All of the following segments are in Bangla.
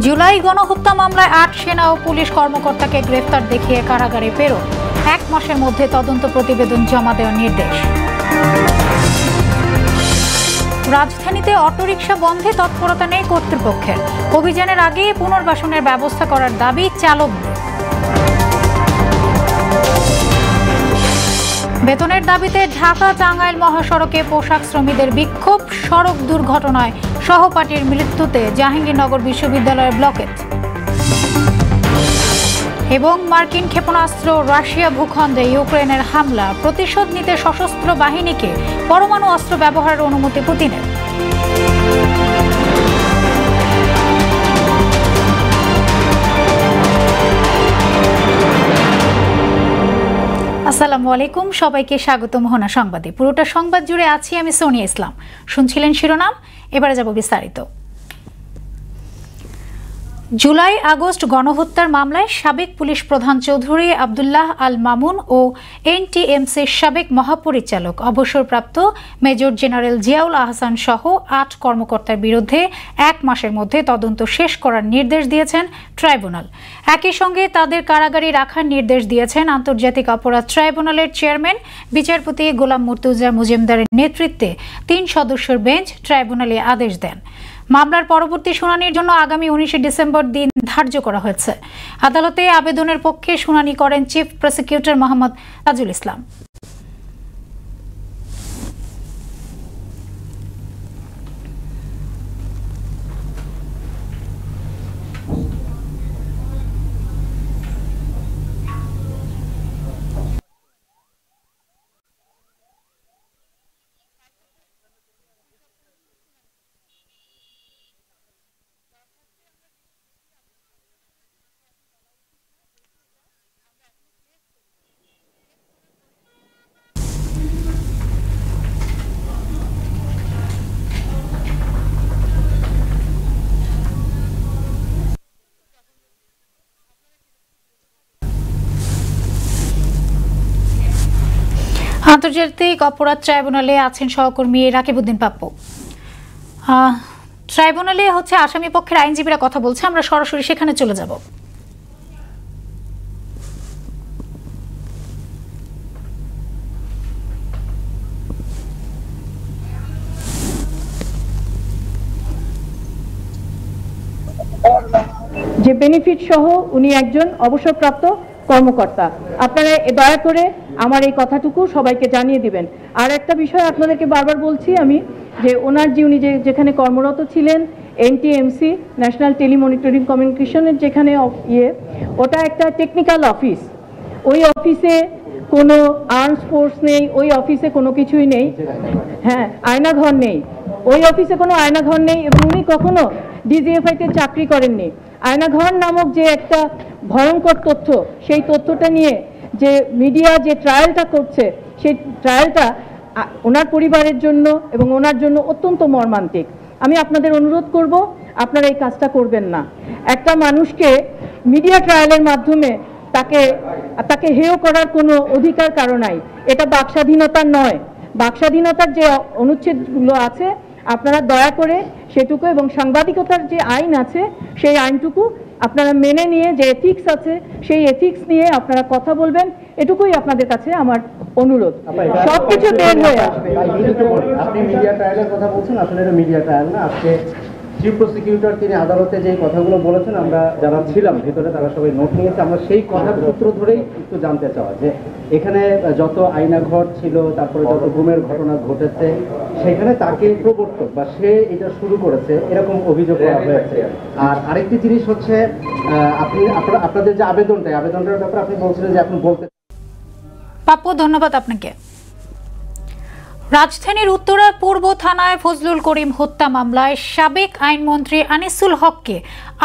জুলাই গণহত্যা মামলায় ৮ সেনা ও পুলিশ কর্মকর্তাকে গ্রেফতার দেখিয়ে কারাগারে প্রেরণ, ১ মাসের মধ্যে তদন্ত প্রতিবেদন জমা দেওয়ার নির্দেশ। রাজধানীতে অটোরিকশা বন্ধে তৎপরতা নেই কর্তৃপক্ষের, অভিযানের আগে পুনর্বাসনের ব্যবস্থা করার দাবি চালকদের। বেতনের দাবিতে ঢাকা টাঙ্গাইল মহাসড়কে পোশাক শ্রমিকদের বিক্ষোভ, সড়ক দুর্ঘটনায় সহপাঠীর মৃত্যুতে জাহাঙ্গীরনগর বিশ্ববিদ্যালয়ের ব্লকেট। এবং মার্কিন ক্ষেপণাস্ত্র রাশিয়া ভূখণ্ডে ইউক্রেনের হামলা, প্রতিশোধ নিতে সশস্ত্র বাহিনীকে পরমাণু অস্ত্র ব্যবহারের অনুমতি পুতিনের। আসসালামু আলাইকুম, সবাইকে স্বাগত মোহনা সংবাদে। পুরোটা সংবাদ জুড়ে আছি আমি সোনিয়া ইসলাম। শুনছিলেন শিরোনাম, এবারে যাব বিস্তারিত। জুলাই আগস্ট গণহত্যার মামলায় সাবেক পুলিশ প্রধান চৌধুরী আব্দুল্লাহ আল মামুন ও এনটিএমসির সাবেক মহাপরিচালক অবসরপ্রাপ্ত মেজর জেনারেল জিয়াউল আহসান সহ ৮ কর্মকর্তার বিরুদ্ধে ১ মাসের মধ্যে তদন্ত শেষ করার নির্দেশ দিয়েছেন ট্রাইব্যুনাল। একই সঙ্গে তাদের কারাগারে রাখার নির্দেশ দিয়েছেন আন্তর্জাতিক অপরাধ ট্রাইব্যুনালের চেয়ারম্যান বিচারপতি গোলাম মুর্তুজা মুজিমদারের নেতৃত্বে ৩ সদস্যের বেঞ্চ ট্রাইব্যুনালে আদেশ দেন। মামলার পরবর্তী শুনানির জন্য আগামী ১৯ ডিসেম্বর দিন ধার্য করা হয়েছে। আদালতে আবেদনের পক্ষে শুনানি করেন চিফ প্রসিকিউটর মোহাম্মদ তাজুল ইসলাম। আন্তর্জাতিক অপরাধ ট্রাইব্যুনালে আছেন সহকর্মী রাকিবউদ্দিন পাপ্পু। ট্রাইব্যুনালে আসামি পক্ষের আইনজীবীরা কথা বলছে, আমরা সরাসরি সেখানে চলে যাব। যে বেনিফিট সহ উনি একজন অবসরপ্রাপ্ত কর্মকর্তা। আপনারা দয়া করে আমার এই কথাটুকু সবাইকে জানিয়ে দিবেন। আর একটা বিষয় আপনাদেরকে বারবার বলছি আমি, যে ওনার যে উনি যেখানে কর্মরত ছিলেন এনটিএমসি ন্যাশনাল টেলিমনিটরিং কমিউনিকেশনের যেখানে ওটা একটা টেকনিক্যাল অফিস। ওই অফিসে কোনো আর্মস ফোর্স নেই, ওই অফিসে কোনো কিছুই নেই। হ্যাঁ, আয়নাঘর নেই, ওই অফিসে কোনো আয়নাঘর নেই। এবং উনি কখনো ডিজিএফআইতে চাকরি করেননি। আয়নাঘর নামক যে একটা ভয়ঙ্কর তথ্য, সেই তথ্যটা নিয়ে যে মিডিয়া যে ট্রায়ালটা করছে, সেই ট্রায়ালটা ওনার পরিবারের জন্য এবং ওনার জন্য অত্যন্ত মর্মান্তিক। আমি আপনাদের অনুরোধ করব, আপনারা এই কাজটা করবেন না। একটা মানুষকে মিডিয়া ট্রায়ালের মাধ্যমে তাকে হেয় করার কোনো অধিকার কারো নাই। এটা বাকস্বাধীনতার নয়। বাকস্বাধীনতার যে অনুচ্ছেদগুলো আছে আপনারা দয়া করে সেটুকু, এবং সাংবাদিকতার যে আইন আছে সেই আইনটুকু আপনারা মেনে নিয়ে, যে এথিক্স আছে সেই এথিক্স নিয়ে আপনারা কথা বলবেন, এটুকুই আপনাদের কাছে আমার অনুরোধ। সবকিছু বের হয়ে আসবে। আপনি মিডিয়া ট্রায়ালের কথা বলছেন, আসলে এটা মিডিয়া ট্রায়াল না। আজকে চিফ প্রসিকিউটর তিনি আদালতে যে কথাগুলো বলেছেন, আমরা যারা ছিলাম ভিতরে তারা সবাই নোট নিয়েছে। আমরা সেই কথার সূত্র ধরেই একটু জানতে চাওয়া, যে এখানে যত আয়নাঘর ছিল, তারপরে যত গুমের ঘটনা ঘটেছে, সেখানে তাকে প্রবর্তক বা সে এটা শুরু করেছে এরকম অভিযোগ করা হয়েছে। আর আরেকটি জিনিস হচ্ছে, আপনাদের যে আবেদনটার ব্যাপারে আপনি বলছিলেন যে এখন বলতে। পাপ্পু, ধন্যবাদ আপনাকে। রাজধানীর উত্তরা পূর্ব থানায় ফজলুল করিম হত্যা মামলায় সাবেক আইনমন্ত্রী আনিসুল হককে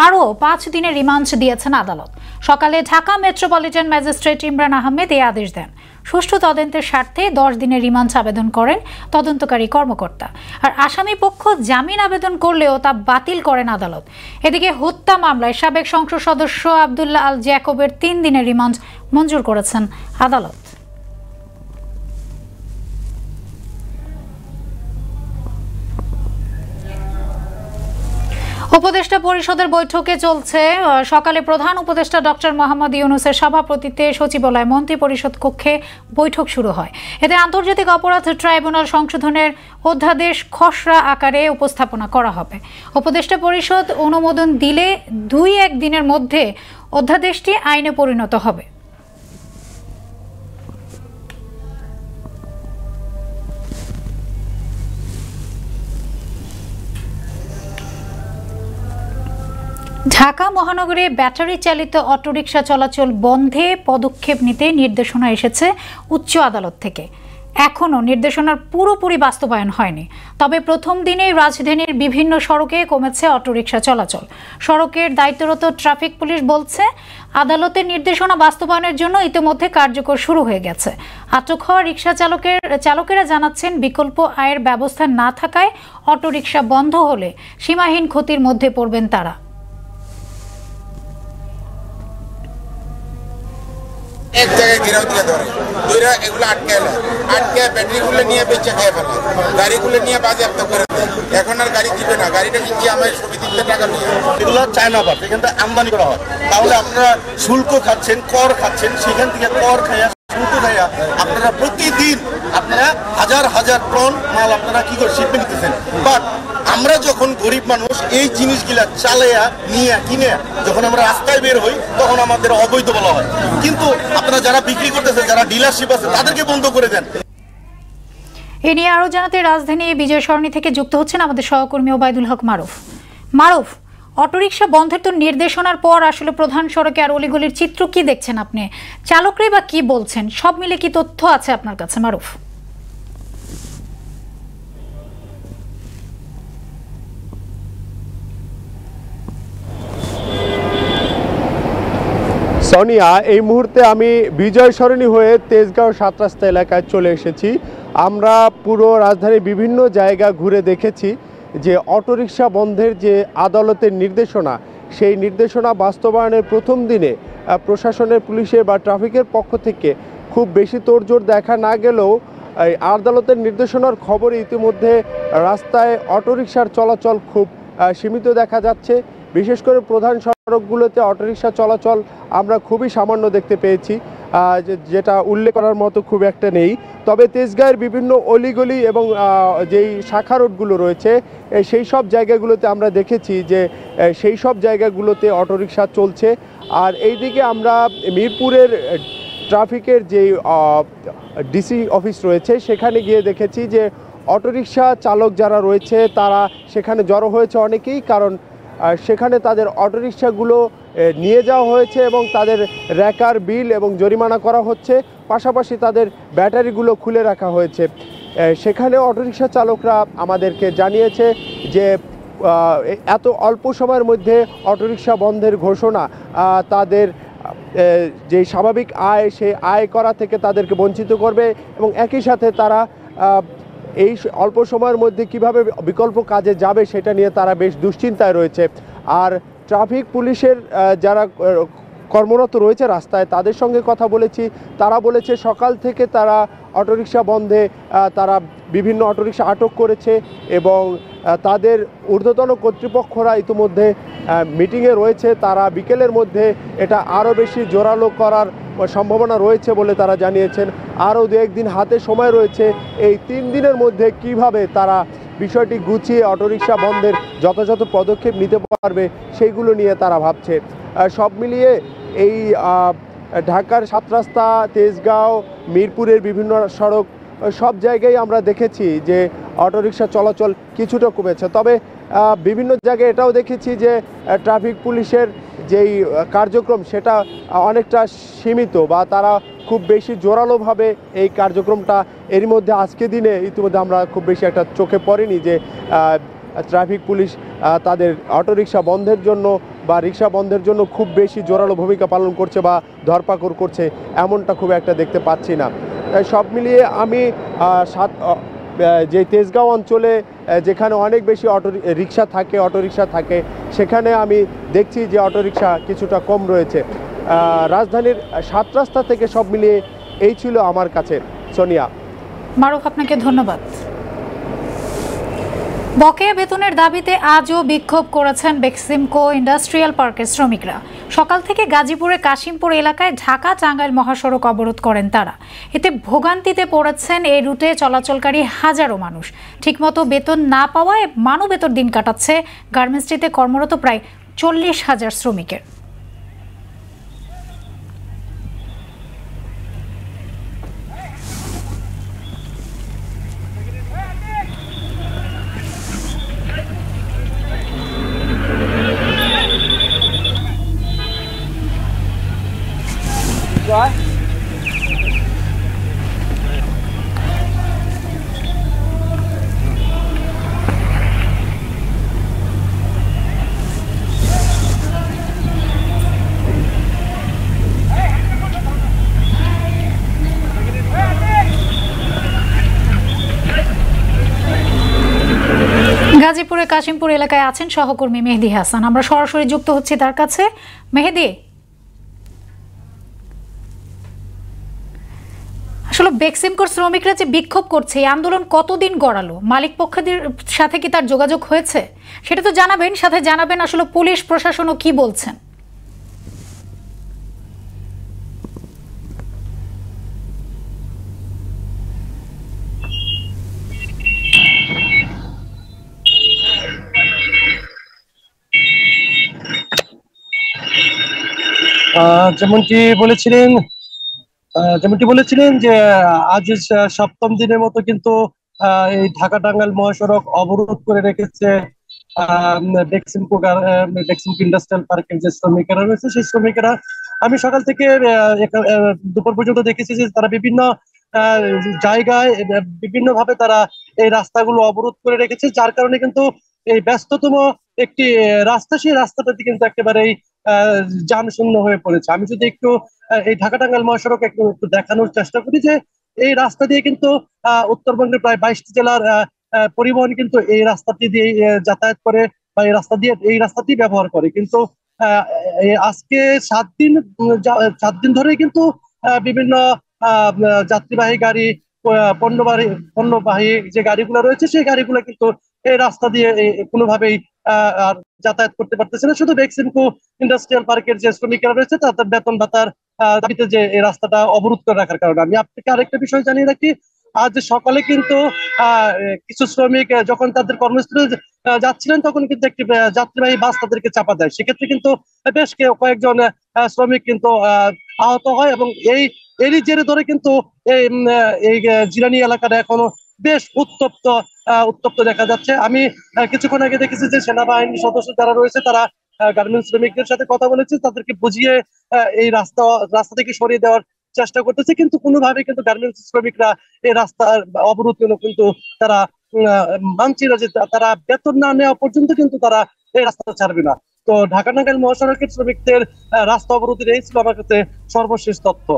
আরও ৫ দিনের রিমান্ড দিয়েছেন আদালত। সকালে ঢাকা মেট্রোপলিটন ম্যাজিস্ট্রেট ইমরান আহমেদ এই আদেশ দেন। সুষ্ঠু তদন্তের স্বার্থে 10 দিনের রিমান্ড আবেদন করেন তদন্তকারী কর্মকর্তা। আর আসামি পক্ষ জামিন আবেদন করলেও তা বাতিল করেন আদালত। এদিকে হত্যা মামলায় সাবেক সংসদ সদস্য আব্দুল্লাহ আল জ্যাকবের 3 দিনের রিমান্ড মঞ্জুর করেছেন আদালত। উপদেষ্টা পরিষদের বৈঠকে চলছে। সকালে প্রধান উপদেষ্টা ডক্টর মোহাম্মদ ইউনূসের সভাপতিত্বে সচিবালয় মন্ত্রী পরিষদ কক্ষে বৈঠক শুরু হয়। এতে আন্তর্জাতিক অপরাধ ট্রাইব্যুনাল সংশোধনের অধ্যাদেশ খসড়া আকারে উপস্থাপনা করা হবে। উপদেষ্টা পরিষদ অনুমোদন দিলে 2-1 দিনের মধ্যে অধ্যাদেশটি আইনে পরিণত হবে। ঢাকা মহানগরে ব্যাটারি চালিত অটোরিকশা চলাচল বন্ধে পদক্ষেপ নিতে নির্দেশনা এসেছে উচ্চ আদালত থেকে। এখনও নির্দেশনার পুরোপুরি বাস্তবায়ন হয়নি, তবে প্রথম দিনেই রাজধানীর বিভিন্ন সড়কে কমেছে অটোরিকশা চলাচল। সড়কের দায়িত্বরত ট্রাফিক পুলিশ বলছে, আদালতের নির্দেশনা বাস্তবায়নের জন্য ইতিমধ্যে কার্যকর শুরু হয়ে গেছে। আটক হওয়া রিকশা চালকেরা জানাচ্ছেন, বিকল্প আয়ের ব্যবস্থা না থাকায় অটোরিকশা বন্ধ হলে সীমাহীন ক্ষতির মধ্যে পড়বেন তারা। এক জায়গায় ঘেরাও দিয়ে ধরে দুইরা এগুলো আটকে ব্যাটারিগুলো নিয়ে বেঁচে খেয়ে ফেলে, গাড়িগুলো নিয়ে বাজেয়াপ্ত করে দেয়। এখন আর গাড়ি দিবে না, গাড়িটা কিনছি আমার সমিতিতে টাকা নিয়ে। এগুলো চায়না পাট, এখান থেকে আমদানি করা হয়। তাহলে আপনারা শুল্ক খাচ্ছেন, কর খাচ্ছেন, সেখান থেকে কর খাইয়া শুল্ক খাইয়া আপনারা প্রতিদিন আপনারা হাজার হাজার টন মাল আপনারা কি করে শিল্পে নিতেছেন। বাট আমরা যখন গরিব মানুষ এই জিনিসগুলা চালাইয়া নিয়ে কিনে যখন আমরা রাস্তায় বের হই তখন আমাদের অবৈধ বলা হয়। কিন্তু আপনারা যারা বিক্রি করতেছেন, যারা ডিলারশিপ আছে, তাদেরকে বন্ধ করে দেন। এ নিয়ে আরো জানাতে রাজধানী বিজয় সরণি থেকে যুক্ত হচ্ছেন আমাদের সহকর্মী ওবায়দুল হক মারুফ। অটোরিকশা বন্ধের তো নির্দেশনার পর আসলে প্রধান সড়কে আর অলিগলির চিত্র কি দেখছেন আপনি? চালকরাই বা কি বলছেন? সব মিলে কি তথ্য আছে আপনার কাছে মারুফ? সোনিয়া, এই মুহূর্তে আমি বিজয় সরণি হয়ে তেজগাঁও 7 রাস্তা এলাকায় চলে এসেছি। আমরা পুরো রাজধানীর বিভিন্ন জায়গা ঘুরে দেখেছি যে অটোরিকশা বন্ধের যে আদালতের নির্দেশনা, সেই নির্দেশনা বাস্তবায়নের প্রথম দিনে প্রশাসনের, পুলিশের বা ট্রাফিকের পক্ষ থেকে খুব বেশি তোড়জোড় দেখা না গেলেও এই আদালতের নির্দেশনার খবরে ইতিমধ্যে রাস্তায় অটোরিকশার চলাচল খুব সীমিত দেখা যাচ্ছে। বিশেষ করে প্রধান সড়কগুলোতে অটোরিকশা চলাচল আমরা খুবই সামান্য দেখতে পেয়েছি, যেটা উল্লেখ করার মতো খুব একটা নেই। তবে তেজগাঁয়ের বিভিন্ন অলিগলি এবং যেই শাখা রোডগুলো রয়েছে সেই সব জায়গাগুলোতে আমরা দেখেছি যে সেই সব জায়গাগুলোতে অটোরিকশা চলছে। আর এইদিকে আমরা মিরপুরের ট্রাফিকের যে ডিসি অফিস রয়েছে সেখানে গিয়ে দেখেছি যে অটোরিকশা চালক যারা রয়েছে তারা সেখানে জড়ো হয়েছে অনেকেই, কারণ সেখানে তাদের অটোরিকশাগুলো নিয়ে যাওয়া হয়েছে এবং তাদের র্যাকার বিল এবং জরিমানা করা হচ্ছে, পাশাপাশি তাদের ব্যাটারিগুলো খুলে রাখা হয়েছে। সেখানে অটোরিকশা চালকরা আমাদেরকে জানিয়েছে যে এত অল্প সময়ের মধ্যে অটোরিকশা বন্ধের ঘোষণা তাদের যে স্বাভাবিক আয়, সেই আয় করা থেকে তাদেরকে বঞ্চিত করবে এবং একই সাথে তারা এই অল্প সময়ের মধ্যে কিভাবে বিকল্প কাজে যাবে সেটা নিয়ে তারা বেশ দুশ্চিন্তায় রয়েছে। আর ট্রাফিক পুলিশের যারা কর্মরত রয়েছে রাস্তায় তাদের সঙ্গে কথা বলেছি, তারা বলেছে সকাল থেকে তারা অটোরিকশা বন্ধে তারা বিভিন্ন অটোরিকশা আটক করেছে এবং তাদের ঊর্ধ্বতন কর্তৃপক্ষরা ইতিমধ্যে মিটিংয়ে রয়েছে। তারা বিকেলের মধ্যে এটা আরও বেশি জোরালো করার সম্ভাবনা রয়েছে বলে তারা জানিয়েছেন। আরও 2-1 দিন হাতে সময় রয়েছে। এই 3 দিনের মধ্যে কিভাবে তারা বিষয়টি গুছিয়ে অটোরিকশা বন্ধের যথাযথ পদক্ষেপ নিতে পারবে সেইগুলো নিয়ে তারা ভাবছে। সব মিলিয়ে এই ঢাকার 7 রাস্তা, তেজগাঁও, মিরপুরের বিভিন্ন সড়ক সব জায়গায় আমরা দেখেছি যে অটোরিকশা চলাচল কিছুটা কমেছে। তবে বিভিন্ন জায়গায় এটাও দেখেছি যে ট্রাফিক পুলিশের যেই কার্যক্রম সেটা অনেকটা সীমিত, বা তারা খুব বেশি জোরালোভাবে এই কার্যক্রমটা এরই মধ্যে আজকে দিনে ইতিমধ্যে আমরা খুব বেশি একটা চোখে পড়েনি যে ট্রাফিক পুলিশ তাদের অটোরিকশা বন্ধের জন্য বা রিক্সা বন্ধের জন্য খুব বেশি জোরালো ভূমিকা পালন করছে বা ধরপাকড় করছে, এমনটা খুব একটা দেখতে পাচ্ছি না। সব মিলিয়ে আমি যে তেজগাঁও অঞ্চলে যেখানে অনেক বেশি অটোরিকশা থাকে সেখানে আমি দেখছি যে অটোরিকশা কিছুটা কম রয়েছে। রাজধানীর 7 রাস্তা থেকে সব মিলিয়ে এই ছিল আমার কাছে। সোনিয়া। মারুফ, আপনাকে ধন্যবাদ। বকেয়া বেতনের দাবিতে আজও বিক্ষোভ করেছেন বেক্সিমকো ইন্ডাস্ট্রিয়াল পার্কের শ্রমিকরা। সকাল থেকে গাজীপুরের কাশিমপুর এলাকায় ঢাকা টাঙ্গাইল মহাসড়ক অবরোধ করেন তারা। এতে ভোগান্তিতে পড়েছেন এই রুটে চলাচলকারী হাজারো মানুষ। ঠিকমতো বেতন না পাওয়ায় মানবেতর দিন কাটাচ্ছে গার্মেন্টসটিতে কর্মরত প্রায় 40,000 শ্রমিকের। গাজীপুরের কাশিমপুর এলাকায় আছেন সহকর্মী মেহেদি হাসান। আমরা সরাসরি যুক্ত হচ্ছি তার কাছে। মেহেদি, আসলে বেক্সিমকোর শ্রমিকরা যে বিক্ষোভ করছে, এই আন্দোলন কতদিন গড়ালো? মালিক পক্ষদের সাথে কি তার যোগাযোগ হয়েছে সেটা তো জানাবেন, সাথে জানাবেন আসলে পুলিশ প্রশাসনও কি বলছেন। যেমনটি বলেছিলেন যে আজ 7ম দিনের মতো কিন্তু এই ঢাকা টাঙ্গাইল মহাসড়ক অবরোধ করে রেখেছে বেক্সিমকো ইন্ডাস্ট্রিয়াল পার্কের যে শ্রমিকেরা রয়েছে সেই শ্রমিকেরা। আমি সকাল থেকে দুপুর পর্যন্ত দেখেছি যে তারা বিভিন্ন জায়গায় বিভিন্ন ভাবে তারা এই রাস্তাগুলো অবরোধ করে রেখেছে, যার কারণে কিন্তু এই ব্যস্ততম একটি রাস্তা, সেই রাস্তাটাতে কিন্তু একেবারেই যান শূন্য হয়ে পড়েছে। আমি যদি একটু এই ঢাকা টাঙ্গাইল মহাসড়ক একটু দেখানোর চেষ্টা করি যে এই রাস্তা দিয়ে কিন্তু উত্তরবঙ্গের প্রায় 22টি জেলার পরিবহন কিন্তু এই রাস্তাটি দিয়ে যাতায়াত করে বা এই রাস্তাটি ব্যবহার করে। কিন্তু আজকে 7 দিন ধরে কিন্তু বিভিন্ন যাত্রীবাহী গাড়ি, পণ্যবাহী যে গাড়িগুলো রয়েছে সেই গাড়িগুলো কিন্তু এই রাস্তা দিয়ে কোনোভাবেই আর যাতায়াত করতে পারতেছে না। শুধু বেক্সিমকো ইন্ডাস্ট্রিয়াল পার্কের যে শ্রমিকরা রয়েছে তাদের বেতন ভাতার দাবিতে যে এই রাস্তাটা অবরোধ করে রাখার কারণে। আমি আপনাকে আরেকটা বিষয় জানিয়ে রাখি, আজ সকালে কিন্তু কিছু শ্রমিক যখন তাদের কর্মস্থলে যাচ্ছিলেন তখন কিন্তু একটি যাত্রীবাহী বাস তাদেরকে চাপা দেয়। সেক্ষেত্রে কিন্তু বেশ কয়েকজন শ্রমিক কিন্তু আহত হয় এবং এরই জেরে ধরে কিন্তু এই জিরানি এলাকাটা এখনো বেশ উত্তপ্ত দেখা যাচ্ছে। আমি কিছুক্ষণ আগে দেখেছি যে সেনাবাহিনীর সদস্য যারা রয়েছে তারা গার্মেন্টস শ্রমিকদের সাথে কথা বলেছে, তাদেরকে বুঝিয়ে এই রাস্তা থেকে সরিয়ে দেওয়ার চেষ্টা করতেছে, কিন্তু কোনোভাবে কিন্তু গার্মেন্টস শ্রমিকরা এই রাস্তার অবরোধ কিন্তু তারা মানছে না, যে তারা বেতন না নেওয়া পর্যন্ত কিন্তু তারা এই রাস্তা ছাড়বে না। তো ঢাকা টাঙ্গাইল মহাসড়কের শ্রমিকদের রাস্তা অবরোধের এই ছিল আমার কাছে সর্বশেষ তথ্য।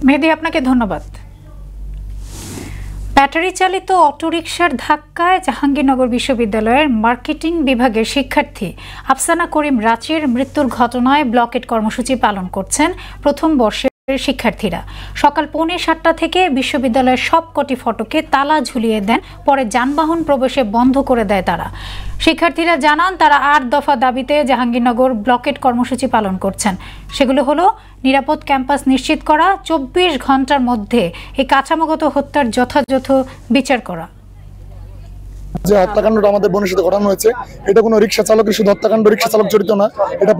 মেহেদি, আপনাকে ধন্যবাদ। ব্যাটারি চালিত অটোরিকশার ধাক্কায় জাহাঙ্গীরনগর বিশ্ববিদ্যালয়ের মার্কেটিং বিভাগের শিক্ষার্থী আফসানা করিম রাচির মৃত্যুর ঘটনায় ব্লকেট কর্মসূচি পালন করছেন প্রথম বর্ষের শিক্ষার্থীরা। সকাল 6:45 থেকে বিশ্ববিদ্যালয়ের সবকটি ফটকে তালা ঝুলিয়ে দেন, পরে যানবাহন প্রবেশে বন্ধ করে দেয় তারা। শিক্ষার্থীরা জানান তারা 8 দফা দাবিতে জাহাঙ্গীরনগর ব্লকেট কর্মসূচি পালন করছেন। সেগুলো হলো নিরাপদ ক্যাম্পাস নিশ্চিত করা, 24 ঘন্টার মধ্যে এই কাঠামোগত হত্যার যথাযথ বিচার করা। যে হত্যাকাণ্ডটা আমাদের বোনের সাথে ঘটানো হয়েছে, এটা কোনো রিক্সা চালকের শুধু হত্যাকাণ্ড, রিক্সা চালক জড়িত না, এটা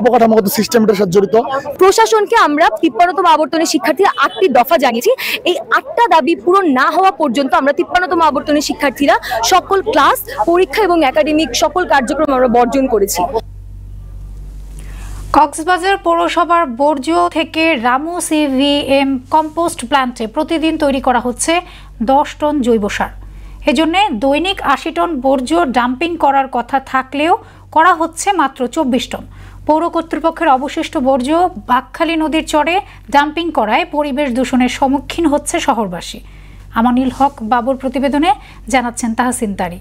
অবকাঠামোগত সিস্টেমের সাথে জড়িত। প্রশাসনকে আমরা 53তম আবর্তনের শিক্ষার্থীরা 8টি দফা জানিয়েছি। এই 8টা দাবি পূরণ না হওয়া পর্যন্ত আমরা 53তম আবর্তনের শিক্ষার্থীরা সকল ক্লাস, পরীক্ষা এবং একাডেমিক সকল কার্যক্রম আমরা বর্জন করেছি। কক্সবাজার পৌরসভার বর্জ্য থেকে রামু সিভিএম কম্পোস্ট প্ল্যান্টে প্রতিদিন তৈরি করা হচ্ছে 10 টন জৈব সার। এজন্য দৈনিক 80 টন বর্জ্য ডাম্পিং করার কথা থাকলেও করা হচ্ছে মাত্র 24 টন। পৌর কর্তৃপক্ষের অবশিষ্ট বর্জ্য বাকখালী নদীর চরে ডাম্পিং করায় পরিবেশ দূষণের সম্মুখীন হচ্ছে শহরবাসী। আমানুল হক বাবুর প্রতিবেদনে জানাচ্ছেন তাহসিন তারি।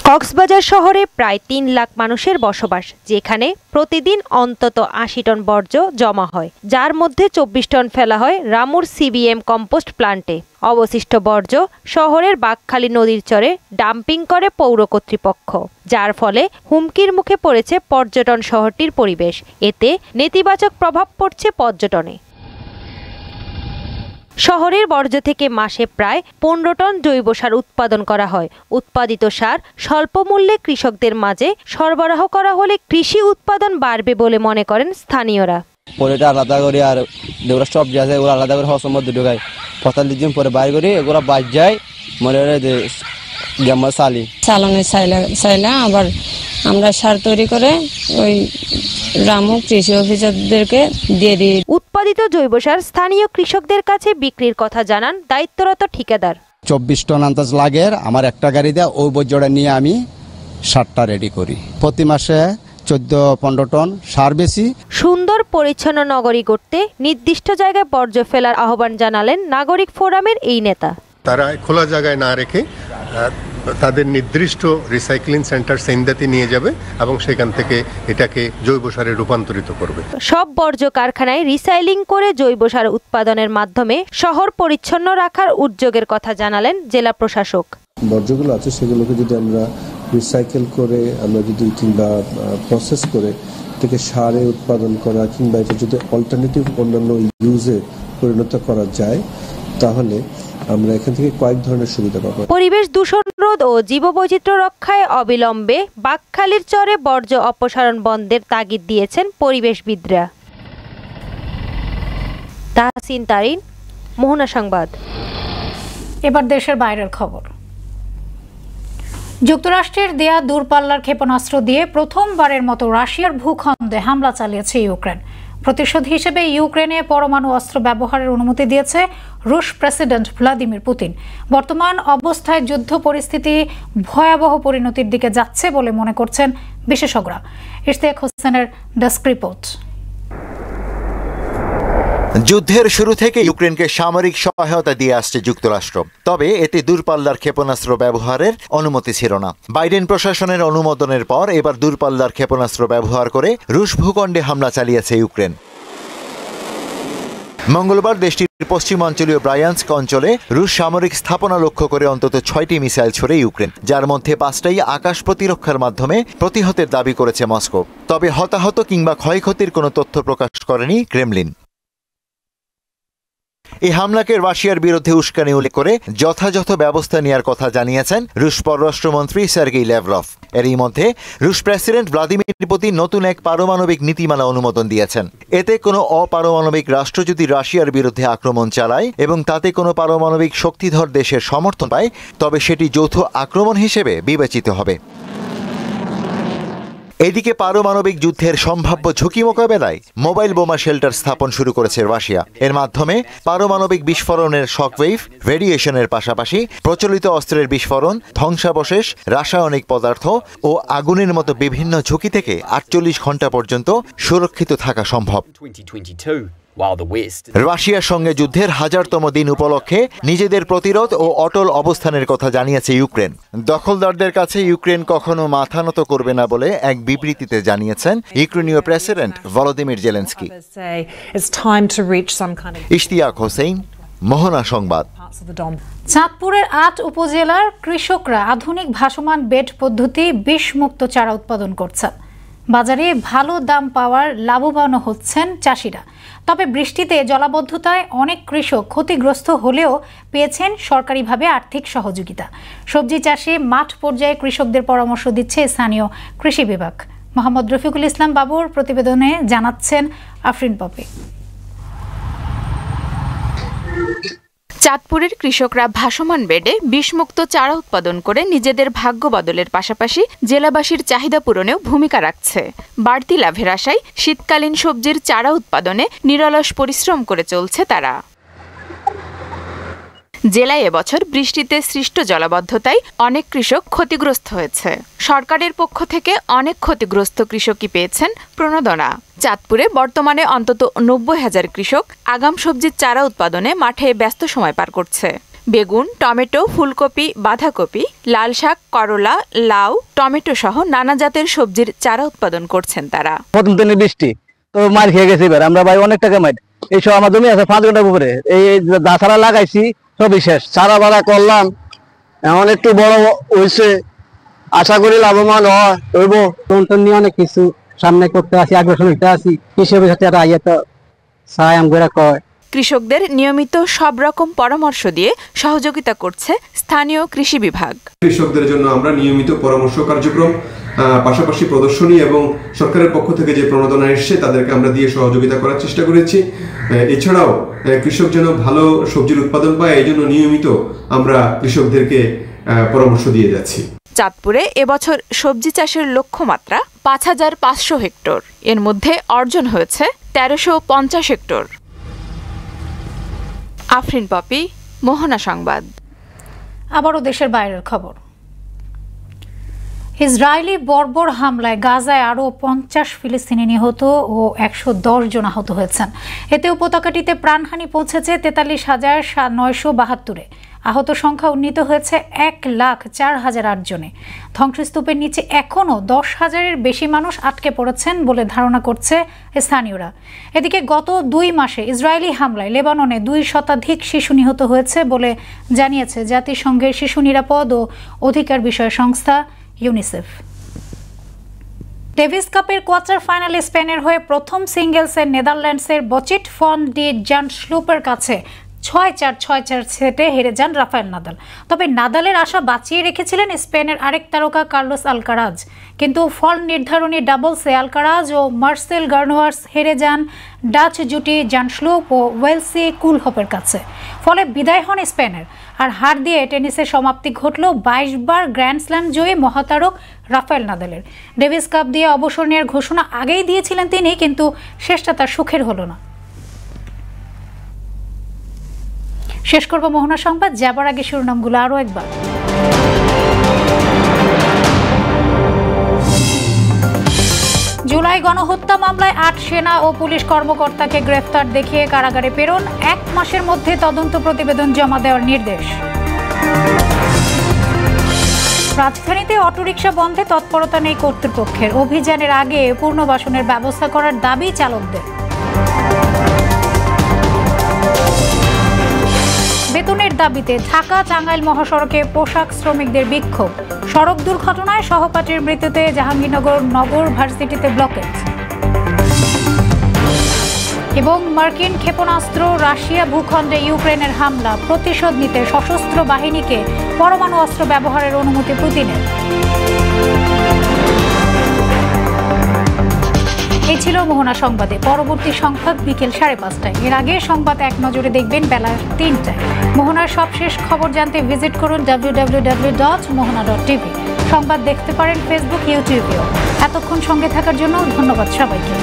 কক্সবাজার শহরে প্রায় ৩ লাখ মানুষের বসবাস, যেখানে প্রতিদিন অন্তত ৮০ টন বর্জ্য জমা হয়, যার মধ্যে ২৪ টন ফেলা হয় রামুর সিবিএম কম্পোস্ট প্লান্টে। অবশিষ্ট বর্জ্য শহরের বাঁকখালী নদীর চরে ডাম্পিং করে পৌর কর্তৃপক্ষ, যার ফলে হুমকির মুখে পড়েছে পর্যটন শহরটির পরিবেশ। এতে নেতিবাচক প্রভাব পড়ছে পর্যটনে। শহরের বর্জ্য থেকে মাসে প্রায় ১৫ টন জৈব সার উৎপাদন করা হয়। উৎপাদিত সার স্বল্প মূল্যে কৃষকদের মাঝে সরবরাহ করা হলে কৃষি উৎপাদন বাড়বে বলে মনে করেন স্থানীয়রা। পরেটা আলাদা করে আর যেগুলো সবজি আছে ওগুলো আলাদা করে হওয়ার মধ্যে ঢোকায় ৪৫ দিন পরে বাইর করে এগুলো বাদ যায় মনে চালানোর চাইলে আবার আমরা সার তৈরি করে ওই রামু কৃষি অফিসারদেরকে দিয়ে দিই। উৎপাদিত জৈব সার স্থানীয় কৃষকদের কাছে বিক্রির কথা জানান দায়িত্বরত ঠিকাদার। ২৪ টন আন্দাজ লাগে আমার একটা গাড়িতে, ওই বর্জ্যটা নিয়ে আমি সারটা রেডি করি। প্রতি মাসে ১৪-১৫ টন সার বেশি। সুন্দর পরিচ্ছন্ন নগরী গড়তে নির্দিষ্ট জায়গায় বর্জ্য ফেলার আহ্বান জানালেন নাগরিক ফোরামের এই নেতা। তারা খোলা জায়গায় না রেখে তাদের নির্দিষ্ট রিসাইক্লিং সেন্টার সেন্দাতে নিয়ে যাবে এবং সেখান থেকে এটাকে জৈব সারে রূপান্তরিত করবে। সব বর্জ্য কারখানায় রিসাইক্লিং করে জৈব সার উৎপাদনের মাধ্যমে শহর পরিচ্ছন্ন রাখার উদ্যোগের কথা জানালেন জেলা প্রশাসক। বর্জ্যগুলো আছে সেগুলোকে যদি আমরা রিসাইকেল করে আমরা যদি কিংবা প্রসেস করে থেকে সারে উৎপাদন করা কিংবা এটা যদি অল্টারনেটিভ অন্যান্য ইউজে পরিণত করা যায় তাহলে আমরা এখান থেকে কয়েক ধরনের সুবিধা পাবো। পরিবেশ দূষণ রোধ ও জীববৈচিত্র্য রক্ষায় অবিলম্বে বাঁকখালীর চরে বর্জ্য অপসারণ বন্ধের তাগিদ দিয়েছেন পরিবেশবিদরা। তাহসিন তারিন, মোহনা সংবাদ। এবার দেশের বাইরের খবর। যুক্তরাষ্ট্রের দেয়া দূরপাল্লার ক্ষেপণাস্ত্র দিয়ে প্রথমবারের মতো রাশিয়ার ভূখণ্ডে হামলা চালিয়েছে ইউক্রেন। প্রতিশোধ হিসেবে ইউক্রেনে পরমাণু অস্ত্র ব্যবহারের অনুমতি দিয়েছে রুশ প্রেসিডেন্ট ভ্লাদিমির পুতিন। বর্তমান অবস্থায় যুদ্ধ পরিস্থিতি ভয়াবহ পরিণতির দিকে যাচ্ছে বলে মনে করছেন বিশেষজ্ঞরা। ইশতিয়াক হোসেনের ডেস্ক রিপোর্ট। যুদ্ধের শুরু থেকে ইউক্রেনকে সামরিক সহায়তা দিয়ে আসছে যুক্তরাষ্ট্র, তবে এতে দূরপাল্লার ক্ষেপণাস্ত্র ব্যবহারের অনুমতি ছিল না। বাইডেন প্রশাসনের অনুমোদনের পর এবার দূরপাল্লার ক্ষেপণাস্ত্র ব্যবহার করে রুশ ভূখণ্ডে হামলা চালিয়েছে ইউক্রেন। মঙ্গলবার দেশটির পশ্চিমাঞ্চলীয় ব্রায়ানস্ক অঞ্চলে রুশ সামরিক স্থাপনা লক্ষ্য করে অন্তত ৬টি মিসাইল ছড়ে ইউক্রেন, যার মধ্যে ৫টাই আকাশ প্রতিরক্ষার মাধ্যমে প্রতিহতের দাবি করেছে মস্কো। তবে হতাহত কিংবা ক্ষয়ক্ষতির কোনো তথ্য প্রকাশ করেনি ক্রেমলিন। এই হামলাকে রাশিয়ার বিরুদ্ধে উস্কানি উল্লেখ করে যথাযথ ব্যবস্থা নেওয়ার কথা জানিয়েছেন রুশ পররাষ্ট্রমন্ত্রী সার্গেই ল্যাভরভ। এরই মধ্যে রুশ প্রেসিডেন্ট ভ্লাদিমির পুতিন নতুন এক পারমাণবিক নীতিমালা অনুমোদন দিয়েছেন। এতে কোনো অপারমাণবিক রাষ্ট্র যদি রাশিয়ার বিরুদ্ধে আক্রমণ চালায় এবং তাতে কোনো পারমাণবিক শক্তিধর দেশের সমর্থন পায়, তবে সেটি যৌথ আক্রমণ হিসেবে বিবেচিত হবে। এদিকে পারমাণবিক যুদ্ধের সম্ভাব্য ঝুঁকি মোকাবেলায় মোবাইল বোমা শেল্টার স্থাপন শুরু করেছে রাশিয়া। এর মাধ্যমে পারমাণবিক বিস্ফোরণের শকওয়েভ, রেডিয়েশনের পাশাপাশি প্রচলিত অস্ত্রের বিস্ফোরণ, ধ্বংসাবশেষ, রাসায়নিক পদার্থ ও আগুনের মতো বিভিন্ন ঝুঁকি থেকে ৪৮ ঘণ্টা পর্যন্ত সুরক্ষিত থাকা সম্ভব। রাশিয়ার সঙ্গে যুদ্ধের ১০০০তম দিন উপলক্ষে নিজেদের প্রতিরোধ ও অটল অবস্থানের কথা জানিয়েছে ইউক্রেন। দখলদারদের কাছে ইউক্রেন কখনো মাথা নত করবে না বলে এক বিবৃতিতে জানিয়েছেন ইউক্রেনীয় president Volodymyr Zelensky. Ishtiaq Hossain, Mohona সংবাদ। চাঁদপুরের ৮ উপজেলার কৃষকরা আধুনিক ভাসমান বেড পদ্ধতি বিষমুক্ত চারা উৎপাদন করছেন। বাজারে ভালো দাম পাওয়ার লাভবান হচ্ছেন চাষিরা। তবে বৃষ্টিতে জলাবদ্ধতায় অনেক কৃষক ক্ষতিগ্রস্ত হলেও পেয়েছেন সরকারিভাবে আর্থিক সহযোগিতা। সবজি চাষে মাঠ পর্যায়ে কৃষকদের পরামর্শ দিচ্ছে স্থানীয় কৃষি বিভাগ। মোহাম্মদ রফিকুল ইসলাম বাবুর প্রতিবেদনে জানাচ্ছেন আফরিন পপি। চাঁদপুরের কৃষকরা ভাসমান বেডে বিষমুক্ত চারা উৎপাদন করে নিজেদের ভাগ্য বদলের পাশাপাশি জেলাবাসীর চাহিদা পূরণেও ভূমিকা রাখছে। বাড়তি লাভের আশায় শীতকালীন সবজির চারা উৎপাদনে নিরলস পরিশ্রম করে চলছে তারা। জেলায় এবছর বৃষ্টিতে সৃষ্ট জলাবদ্ধতায় অনেক কৃষক ক্ষতিগ্রস্ত হয়েছে। সরকারের পক্ষ থেকে অনেক ক্ষতিগ্রস্ত কৃষকই পেয়েছেন প্রণোদনা। চাঁদপুরে বর্তমানে অন্তত ৯০,০০০ কৃষক আগাম সবজির চারা উৎপাদনে মাঠে ব্যস্ত সময় পার করছে। বেগুন, টমেটো, ফুলকপি, বাঁধাকপি, লাল শাক, করলা, লাউ, টমেটো সহ নানা জাতের সবজির চারা উৎপাদন করছেন তারা। প্রথম দিনের বৃষ্টি তো মার খেয়ে গেছে, এবার আমরা ভাই অনেক টাকা মার এইসব আমার জমি আছে 5 ঘন্টার উপরে, এই দাসারা লাগাইছি সবই শেষ, চারা বাড়া করলাম, এখন একটু বড় হয়েছে, আশা করি লাভবান হইব। টন নিয়ে অনেক কিছু সামনে করতে আসি, আগ্রসন হইতে আসি, কৃষকের সাথে আইয়া তো সাহায্য করে কয়। কৃষকদের নিয়মিত সব রকম পরামর্শ দিয়ে সহযোগিতা করছে স্থানীয় কৃষি বিভাগ। কৃষকদের জন্য আমরা নিয়মিত পরামর্শ কার্যক্রম, পাশাপাশি প্রদর্শনী এবং সরকারের পক্ষ থেকে যে প্রণোদনা এসছে তাদেরকে আমরা দিয়ে সহযোগিতা করার চেষ্টা করেছি। এছাড়াও কৃষক যেন ভালো সবজির উৎপাদন পায় এই জন্য নিয়মিত আমরা কৃষকদেরকে পরামর্শ দিয়ে যাচ্ছি। চাঁদপুরে এবছর সবজি চাষের লক্ষ্যমাত্রা 5500 হেক্টর, এর মধ্যে অর্জন হয়েছে 1350 হেক্টর। আফরিন পপি, মোহনা সংবাদ। আবারও দেশের বাইরের খবর। ইসরায়েলি বর্বর হামলায় গাজায় আরও 50 ফিলিস্তিনি নিহত ও 110 জন আহত হয়েছেন। এতে উপত্যকাটিতে প্রাণহানি পৌঁছেছে 43,972-এ। আহত সংখ্যা উন্নীত হয়েছে 1,04,008 জনে। ধ্বংসস্তূপের নিচে এখনও 10,000-এর বেশি মানুষ আটকে পড়েছেন বলে ধারণা করছে স্থানীয়রা। এদিকে গত 2 মাসে ইসরায়েলি হামলায় লেবাননে 2 শতাধিক শিশু নিহত হয়েছে বলে জানিয়েছে জাতিসংঘের শিশু নিরাপদ ও অধিকার বিষয় সংস্থা ইউনিসেফ। ডেভিস কাপের কোয়ার্টার ফাইনালে স্পেনের হয়ে প্রথম সিঙ্গেলসে নেদারল্যান্ডসের বচিট ফন ডি জান্ডস্লুপের কাছে 6-4 সেটে হেরে যান রাফায়েল নাদাল। তবে নাদালের আশা বাঁচিয়ে রেখেছিলেন স্পেনের আরেক তারকা কার্লোস আলকারাজ, কিন্তু ফল নির্ধারণী ডাবলসে আলকারাজ ও মার্সেল গার্নোয়ার্স হেরে যান ডাচ জুটি জান্ডস্লুপ ও ওয়েলসি কুলহপের কাছে। ফলে বিদায় হন স্পেনের। আর হার দিয়ে টেনিসের সমাপ্তি ঘটল 22 বার গ্র্যান্ড স্ল্যাম জয়ী মহাতারক রাফায়েল নাদালের। ডেভিস কাপ দিয়ে অবসর নেওয়ার ঘোষণা আগেই দিয়েছিলেন তিনি, কিন্তু শেষটা তার সুখের হলো না। শেষ করব মোহনা সংবাদ, যাবার আগে শিরোনামগুলো আরও একবার। জুলাই গণহত্যা মামলায় 8 সেনা ও পুলিশ কর্মকর্তাকে গ্রেফতার দেখিয়ে কারাগারে প্রেরণ, 1 মাসের মধ্যে তদন্ত প্রতিবেদন জমা দেওয়ার নির্দেশ। রাজধানীতে অটোরিকশা বন্ধে তৎপরতা নেই কর্তৃপক্ষের, অভিযানের আগে পুনর্বাসনের ব্যবস্থা করার দাবি চালকদের। বেতনের দাবিতে ঢাকা টাঙ্গাইল মহাসড়কে পোশাক শ্রমিকদের বিক্ষোভ, সড়ক দুর্ঘটনায় সহপাঠীর মৃত্যুতে জাহাঙ্গীরনগর নগর ভার্সিটিতে ব্লকেজ। এবং মার্কিন ক্ষেপণাস্ত্র, রাশিয়া ভূখণ্ডে ইউক্রেনের হামলা, প্রতিশোধ নিতে সশস্ত্র বাহিনীকে পরমাণু অস্ত্র ব্যবহারের অনুমতি পুতিনের। এই ছিল মোহনা সংবাদে। পরবর্তী সংবাদ বিকেল 5:30টায়। এর আগে সংবাদ এক নজরে দেখবেন বেলা 3টায়। মোহনার সবশেষ খবর জানতে ভিজিট করুন www.mohana.tv। সংবাদ দেখতে পারেন ফেসবুক, ইউটিউবেও। এতক্ষণ সঙ্গে থাকার জন্য ধন্যবাদ সবাইকে।